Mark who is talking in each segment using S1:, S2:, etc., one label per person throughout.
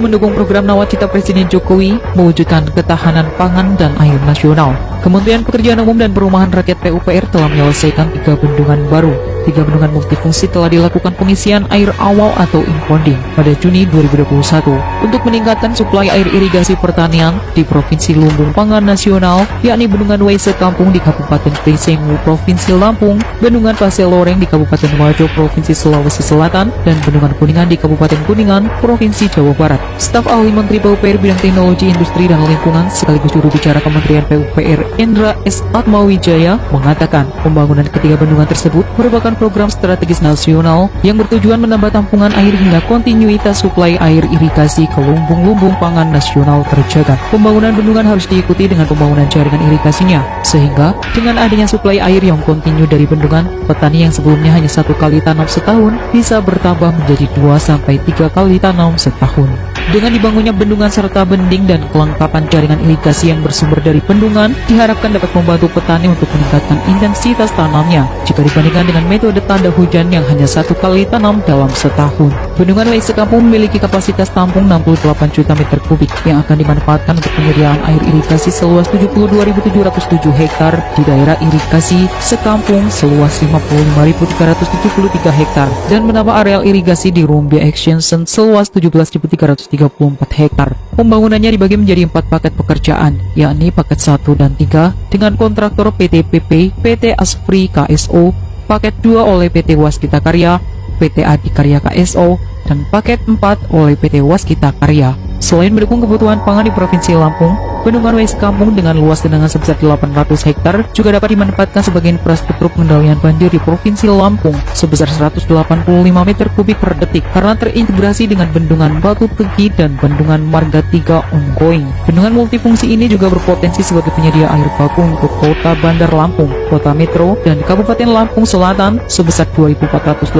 S1: mendukung program Nawacita Presiden Jokowi mewujudkan ketahanan pangan dan air nasional. Kementerian Pekerjaan Umum dan Perumahan Rakyat PUPR telah menyelesaikan 3 bendungan baru. 3 bendungan multifungsi telah dilakukan pengisian air awal atau infunding pada Juni 2021 untuk meningkatkan suplai air irigasi pertanian di Provinsi Lumbung Pangan Nasional, yakni Bendungan Waise Kampung di Kabupaten Peisengu, Provinsi Lampung, Bendungan Pasir Loreng di Kabupaten Wajo, Provinsi Sulawesi Selatan, dan Bendungan Kuningan di Kabupaten Kuningan, Provinsi Jawa Barat. Staf ahli Menteri PUPR bidang teknologi, industri, dan lingkungan sekaligus juru bicara Kementerian PUPR Endra S. Atmawijaya mengatakan pembangunan ketiga bendungan tersebut merupakan program strategis nasional yang bertujuan menambah tampungan air hingga kontinuitas suplai air irigasi ke lumbung-lumbung pangan nasional terjaga. Pembangunan bendungan harus diikuti dengan pembangunan jaringan irigasinya, sehingga dengan adanya suplai air yang kontinu dari bendungan, petani yang sebelumnya hanya 1 kali tanam setahun bisa bertambah menjadi 2-3 kali tanam setahun. Dengan dibangunnya bendungan serta bending dan kelengkapan jaringan irigasi yang bersumber dari bendungan diharapkan dapat membantu petani untuk meningkatkan intensitas tanamnya jika dibandingkan dengan metode tanda hujan yang hanya 1 kali tanam dalam setahun. Bendungan Waise Kampung memiliki kapasitas tampung 68 juta meter kubik yang akan dimanfaatkan untuk penyediaan air irigasi seluas 72.707 hektar di daerah irigasi sekampung seluas 55.373 hektar dan menambah areal irigasi di Rumbia Extension seluas 17.334 hektar. Pembangunannya dibagi menjadi 4 paket pekerjaan, yakni paket 1 dan 3 dengan kontraktor PT PP, PT Aspri KSO, paket 2 oleh PT Waskita Karya, PT Adikarya KSO, dan paket 4 oleh PT Waskita Karya. Selain mendukung kebutuhan pangan di Provinsi Lampung, Bendungan Waise Kampung dengan luas genangan sebesar 800 hektar juga dapat dimanfaatkan sebagai infrastruktur pengendalian banjir di Provinsi Lampung sebesar 185 meter kubik per detik karena terintegrasi dengan Bendungan Batu Tegi dan Bendungan Marga 3 ongoing. Bendungan multifungsi ini juga berpotensi sebagai penyedia air baku untuk Kota Bandar Lampung, Kota Metro, dan Kabupaten Lampung Selatan sebesar 2.482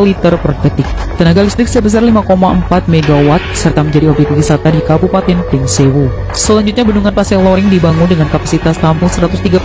S1: liter per detik. Tenaga listrik sebesar 5,4 MW serta menjadi objek wisata di Kabupaten Pringsewu. Selanjutnya Bendungan Pasir Loreng dibangun dengan kapasitas tampung 138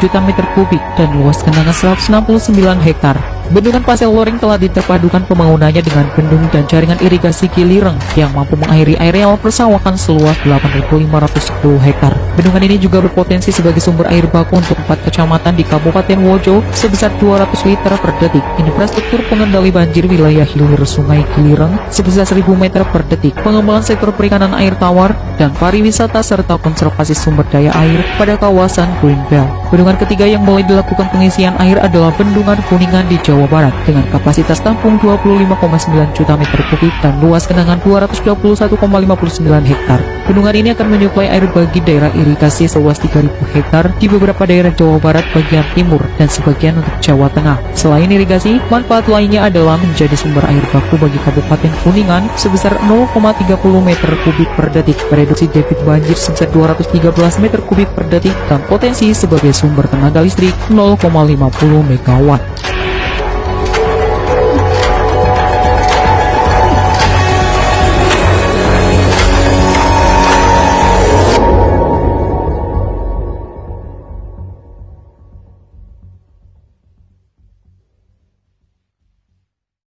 S1: juta meter kubik dan luas genangan 169 hektar. Bendungan Pasir Loreng telah diterpadukan pembangunannya dengan bendung dan jaringan irigasi Kilireng yang mampu mengairi areal persawahan seluas 8.510 hektar. Bendungan ini juga berpotensi sebagai sumber air baku untuk 4 kecamatan di Kabupaten Wojo sebesar 200 liter per detik. Infrastruktur pengendali banjir wilayah hilir Sungai Kilireng sebesar 1000 meter per detik. Pengembangan sektor perikanan air tawar dan pariwisata serta konservasi sumber daya air pada kawasan Greenbelt. Bendungan ketiga yang mulai dilakukan pengisian air adalah Bendungan Kuningan di Jawa Barat dengan kapasitas tampung 25,9 juta meter kubik dan luas genangan 221,59 hektar. Bendungan ini akan menyuplai air bagi daerah irigasi seluas 3.000 hektar di beberapa daerah Jawa Barat bagian timur dan sebagian untuk Jawa Tengah. Selain irigasi, manfaat lainnya adalah menjadi sumber air baku bagi Kabupaten Kuningan sebesar 0,30 meter kubik per detik, mereduksi debit banjir sebesar 213 meter kubik per detik, dan potensi sebagai sumber tenaga listrik 0,50 megawatt.